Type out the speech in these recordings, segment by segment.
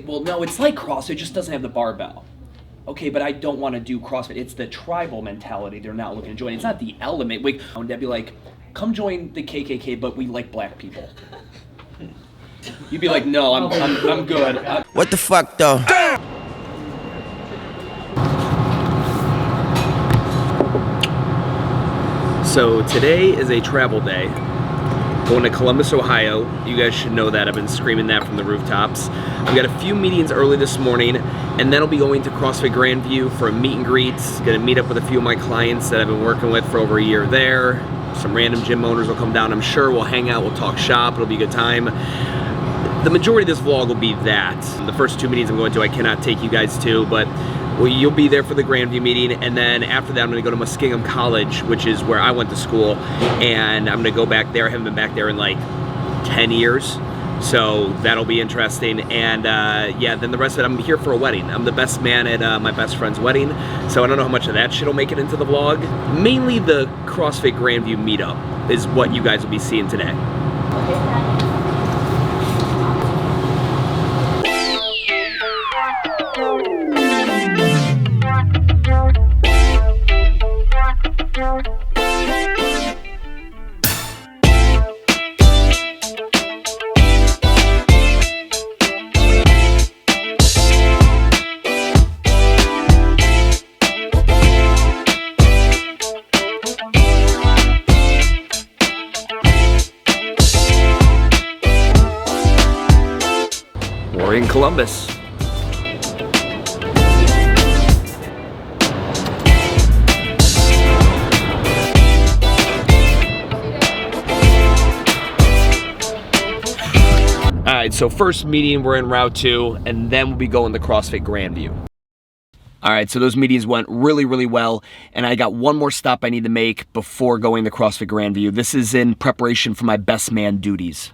well, no, it's like CrossFit, it just doesn't have the barbell. Okay, but I don't want to do CrossFit. It's the tribal mentality they're not looking to join. It's not the element. They'd be like, come join the KKK, but we like black people. You'd be like, no, I'm good. What the fuck, though? So today is a travel day. Going to Columbus, Ohio. You guys should know that. I've been screaming that from the rooftops. I've got a few meetings early this morning, and then I'll be going to CrossFit Grandview for a meet and greet. Gonna meet up with a few of my clients that I've been working with for over a year there. Some random gym owners will come down, I'm sure. We'll hang out, we'll talk shop, it'll be a good time. The majority of this vlog will be that. The first 2 meetings I'm going to, I cannot take you guys to, but you'll be there for the Grandview meeting, and then after that I'm gonna go to Muskingum College, which is where I went to school, and I'm gonna go back there. I haven't been back there in like 10 years, so that'll be interesting. And yeah, then the rest of it, I'm here for a wedding. I'm the best man at my best friend's wedding, so I don't know how much of that shit will make it into the vlog. Mainly the CrossFit Grandview meetup is what you guys will be seeing today. We're in Columbus. Alright, so first meeting, we're in Route 2, and then we'll be going to CrossFit Grandview. Alright, so those meetings went really, really well, and I got one more stop I need to make before going to CrossFit Grandview. This is in preparation for my best man duties.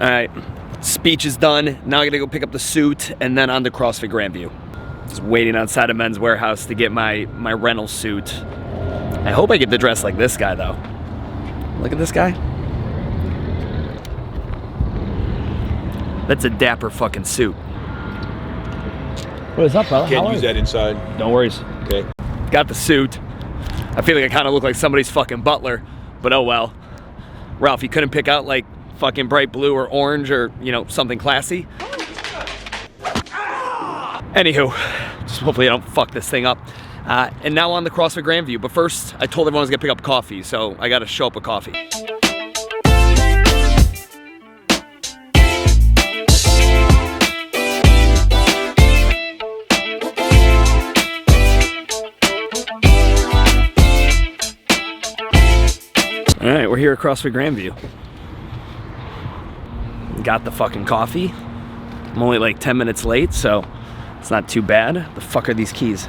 Alright, speech is done. Now I gotta go pick up the suit and then on to CrossFit Grandview. Just waiting outside of Men's Warehouse to get my rental suit. I hope I get to dress like this guy though. Look at this guy. That's a dapper fucking suit. What is up, brother? Can't use that inside. No worries. Okay. Got the suit. I feel like I kind of look like somebody's fucking butler, but oh well. Ralph, you couldn't pick out like fucking bright blue or orange or, you know, something classy? Anywho, just hopefully I don't fuck this thing up. And now on the CrossFit Grandview, but first I told everyone I was gonna pick up coffee, so I gotta show up with coffee. All right, we're here at CrossFit Grandview. Got the fucking coffee. I'm only like 10 minutes late, so it's not too bad. The fuck are these keys?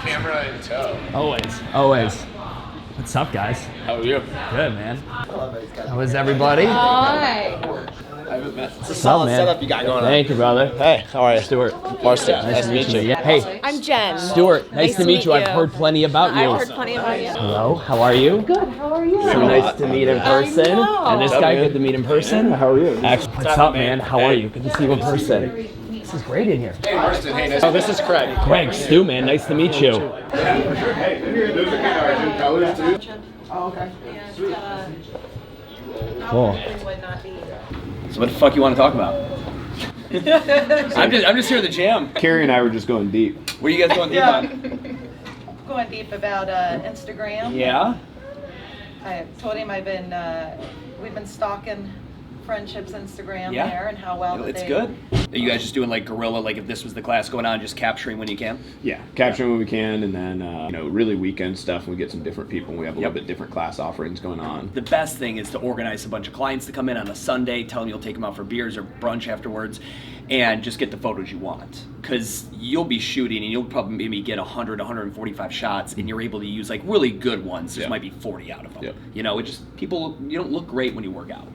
Camera in tow. Always, always. What's up, guys? How are you? Good, man. How is everybody? Hi. It's a solid setup you got going on. Thank you, brother. Hey, how are you? Stuart. Marcy. Nice to meet you. Yeah. Hey, I'm Jen. Stuart. Nice to meet you. I've heard plenty about you. I've heard plenty about you. Hello. How are you? Good. How are you? So nice to meet in person. And this guy, good to meet in person. How are you? Actually, what's up, man? How are you? Good to see you in person. This is great in here. Hey, Marston. Hey, nice. Oh, this is Craig. Craig, Stu, man. Nice to meet you. Hey, those are good colors too. Oh, okay. Cool. So what the fuck you want to talk about? I'm just here at the gym. Carrie and I were just going deep. Where you guys going deep on? Going deep about Instagram. Yeah? I told him we've been stalking Friendships Instagram Yeah. there and how well It's they good. Are you guys just doing like guerrilla, like if this was the class going on, just capturing when you can? Yeah, capturing when we can, and then really weekend stuff. We get some different people. We have a little bit different class offerings going on. The best thing is to organize a bunch of clients to come in on a Sunday, tell them you'll take them out for beers or brunch afterwards, and just get the photos you want. Because you'll be shooting and you'll probably maybe get 100, 145 shots, and you're able to use like really good ones. There might be 40 out of them. You know, it just you don't look great when you work out.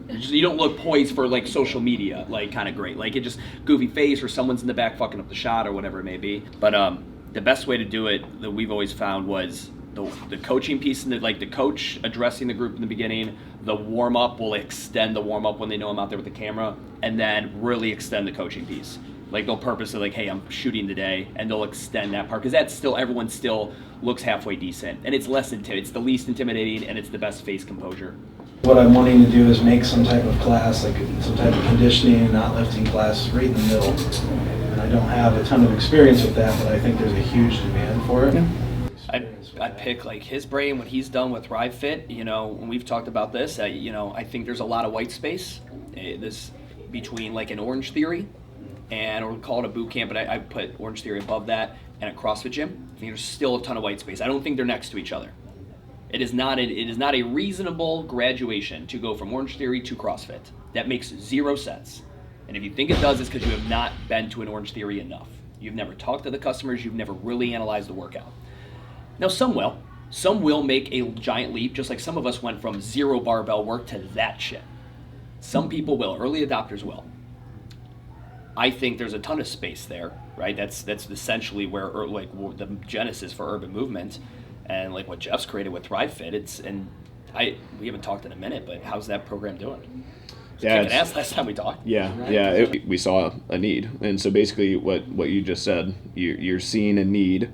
You don't look poised for like social media, like kind of great. Like it just goofy face or someone's in the back fucking up the shot or whatever it may be. But the best way to do it that we've always found was the coaching piece, and the coach addressing the group in the beginning. The warm up will extend the warm up when they know I'm out there with the camera, and then really extend the coaching piece. Like they'll purposely like, hey, I'm shooting today, and they'll extend that part because that's still everyone still looks halfway decent, and it's it's the least intimidating, and it's the best face composure. What I'm wanting to do is make some type of class, like some type of conditioning and not lifting class right in the middle. And I don't have a ton of experience with that, but I think there's a huge demand for it. I pick like his brain when he's done with Thrive Fit. You know, when we've talked about this, I think there's a lot of white space. This between like an Orange Theory, and or call it a boot camp, but I put Orange Theory above that, and a CrossFit gym. I think there's still a ton of white space. I don't think they're next to each other. It is not a reasonable graduation to go from Orange Theory to CrossFit. That makes zero sense. And if you think it does, it's because you have not been to an Orange Theory enough. You've never talked to the customers. You've never really analyzed the workout. Now, some will. Some will make a giant leap, just like some of us went from 0 barbell work to that shit. Some people will. Early adopters will. I think there's a ton of space there, right? That's essentially where the genesis for urban movement. And like what Jeff's created with Thrive Fit, we haven't talked in a minute, but how's that program doing? Yeah, kicking ass last time we talked. We saw a need, and so basically what you just said, you're seeing a need,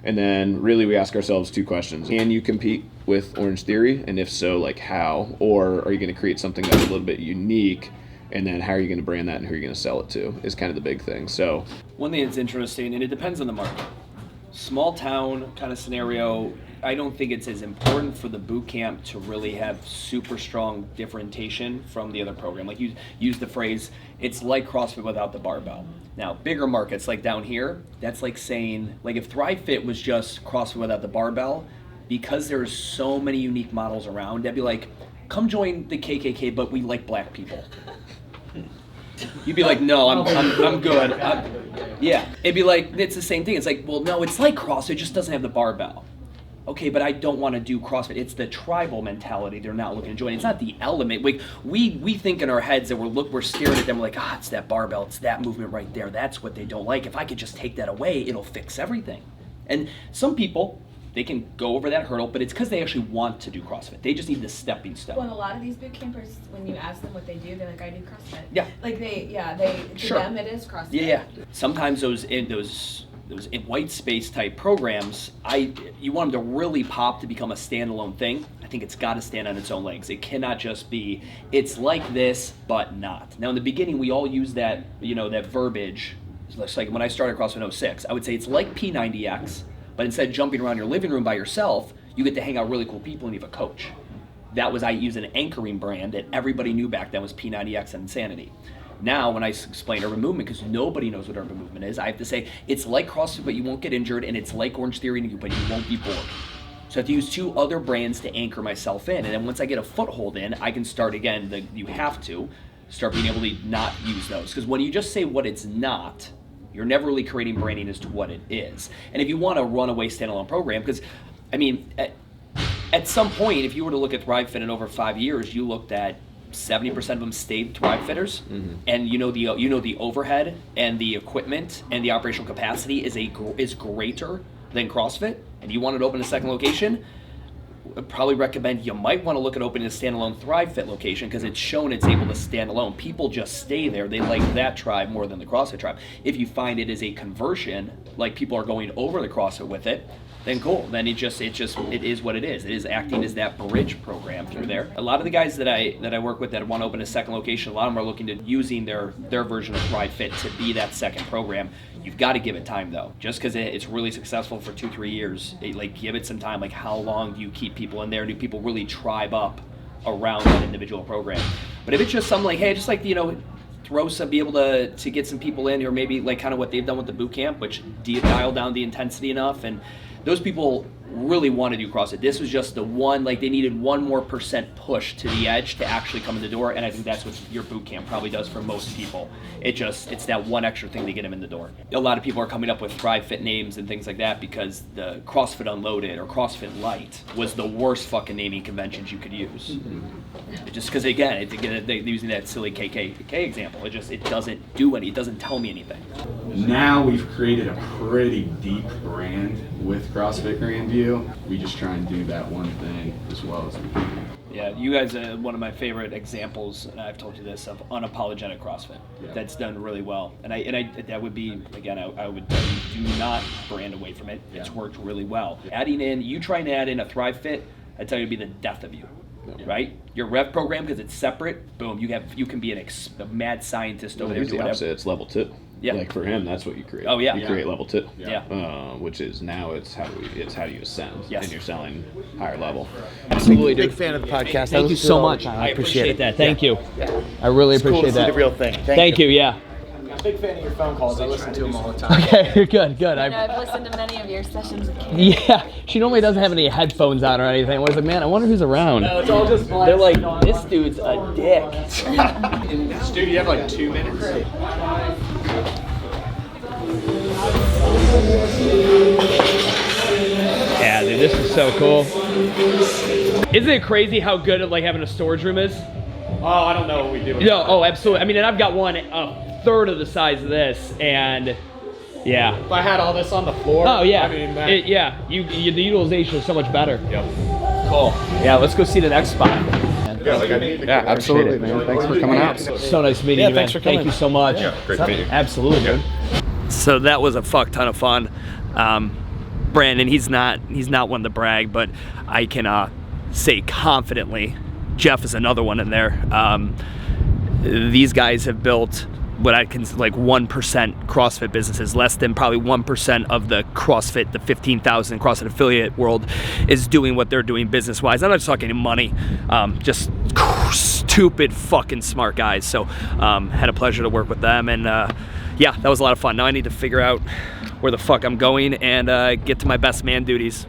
and then really we ask ourselves 2 questions: can you compete with Orange Theory, and if so, like how? Or are you going to create something that's a little bit unique? And then how are you going to brand that, and who are you going to sell it to is kind of the big thing. So one thing that's interesting, and it depends on the market. Small town kind of scenario, I don't think it's as important for the boot camp to really have super strong differentiation from the other program. Like you use the phrase, it's like CrossFit without the barbell. Now, bigger markets like down here, that's like saying, like if Thrive Fit was just CrossFit without the barbell, because there's so many unique models around, that'd be like, come join the KKK, but we like black people. You'd be like, no, I'm good. It'd be like, it's the same thing. It's like, well, no, it's like CrossFit, it just doesn't have the barbell. Okay, but I don't want to do CrossFit. It's the tribal mentality they're not looking to join. It's not the element. Like we think in our heads that we're staring at them, we're like, it's that barbell, it's that movement right there. That's what they don't like. If I could just take that away, it'll fix everything. And some people, they can go over that hurdle, but it's because they actually want to do CrossFit. They just need the stepping stone. Well, a lot of these boot campers, when you ask them what they do, they're like, I do CrossFit. Yeah. Like to them it is CrossFit. Yeah. Sometimes those in white space type programs, you want them to really pop to become a standalone thing. I think it's got to stand on its own legs. It cannot just be, it's like this, but not. Now in the beginning, we all use that, that verbiage. It's like when I started CrossFit in 06, I would say it's like P90X, but instead of jumping around your living room by yourself, you get to hang out with really cool people and you have a coach. I used an anchoring brand that everybody knew back then was P90X and Insanity. Now, when I explain urban movement, because nobody knows what urban movement is, I have to say, it's like CrossFit, but you won't get injured, and it's like Orange Theory, but you won't be bored. So I have to use 2 other brands to anchor myself in, and then once I get a foothold in, I can start again. You have to start being able to not use those. Because when you just say what it's not, you're never really creating branding as to what it is. And if you want a runaway standalone program, because, at some point, if you were to look at Thrive Fit in over 5 years, you looked at 70% of them stayed Thrive Fitters, and the overhead and the equipment and the operational capacity is greater than CrossFit, and you wanted to open a second location, I'd probably recommend you might want to look at opening a standalone Thrive Fit location because it's shown it's able to stand alone. People just stay there. They like that tribe more than the CrossFit tribe. If you find it is a conversion, like people are going over the CrossFit with it, then cool. Then it is what it is. It is acting as that bridge program through there. A lot of the guys that I work with that want to open a second location, a lot of them are looking to using their version of Thrive Fit to be that second program. You've got to give it time though. Just because it's really successful for 2-3 years, give it some time. Like how long do you keep people in there? Do people really tribe up around that individual program? But if it's just something like, hey, just like be able to get some people in, or maybe like kind of what they've done with the boot camp, which dial down the intensity enough. And those people really want to do CrossFit. This was just the one, like they needed 1% more push to the edge to actually come in the door. And I think that's what your boot camp probably does for most people. It's that one extra thing to get them in the door. A lot of people are coming up with Thrive Fit names and things like that because the CrossFit Unloaded or CrossFit Light was the worst fucking naming conventions you could use. Just because again, they're using that silly KKK example. It doesn't do it doesn't tell me anything. Now we've created a pretty deep brand with CrossFit Grandview. We just try and do that one thing as well as we can. Yeah, you guys are one of my favorite examples, and I've told you this, of unapologetic CrossFit. Yeah. That's done really well. And I that would be, again, I would tell you, do not brand away from it. Yeah. It's worked really well. You try and add in a Thrive Fit, I tell you it'd be the death of you. Yeah. Right? Your rev program, because it's separate, boom, you can be a mad scientist over there. Here's the opposite, it's level 2. Yeah. Like for him, that's what you create. Oh yeah. You create level 2. Yeah. Which is now it's how you ascend. Yes. And you're selling higher level. Absolutely, Big fan of the podcast. Thank you so much. I appreciate that. Thank you. Yeah. I really It's cool appreciate to see that. the real thing. Thank you. Yeah. I'm a big fan of your phone calls. I listen to them all the time. Okay. Good. I've listened to many of your sessions with Kate. Yeah. She normally doesn't have any headphones on or anything. I was like, man, I wonder who's around. No, it's all just they're like, this dude's a dick. Dude, you have like 2 minutes? Yeah, dude, this is so cool. Isn't it crazy how good like having a storage room is? Oh, I don't know what we do. No, oh, absolutely. I mean, and I've got one a third of the size of this, and yeah. If I had all this on the floor, Oh yeah, I mean, the utilization is so much better. Yep. Cool. Yeah, let's go see the next spot. Yeah, absolutely, man. Thanks for coming out. So nice meeting you, man. Thanks for coming. Thank you so much. Yeah, great to meet you. Absolutely, dude. So that was a fuck ton of fun. Brandon, he's not one to brag, but I can say confidently, Jeff is another one in there. These guys have built what I can like 1% CrossFit businesses, less than probably 1% of the CrossFit, the 15,000 CrossFit affiliate world is doing what they're doing business-wise. I'm not just talking money, just stupid fucking smart guys. So had a pleasure to work with them, and yeah, that was a lot of fun. Now I need to figure out where the fuck I'm going and get to my best man duties.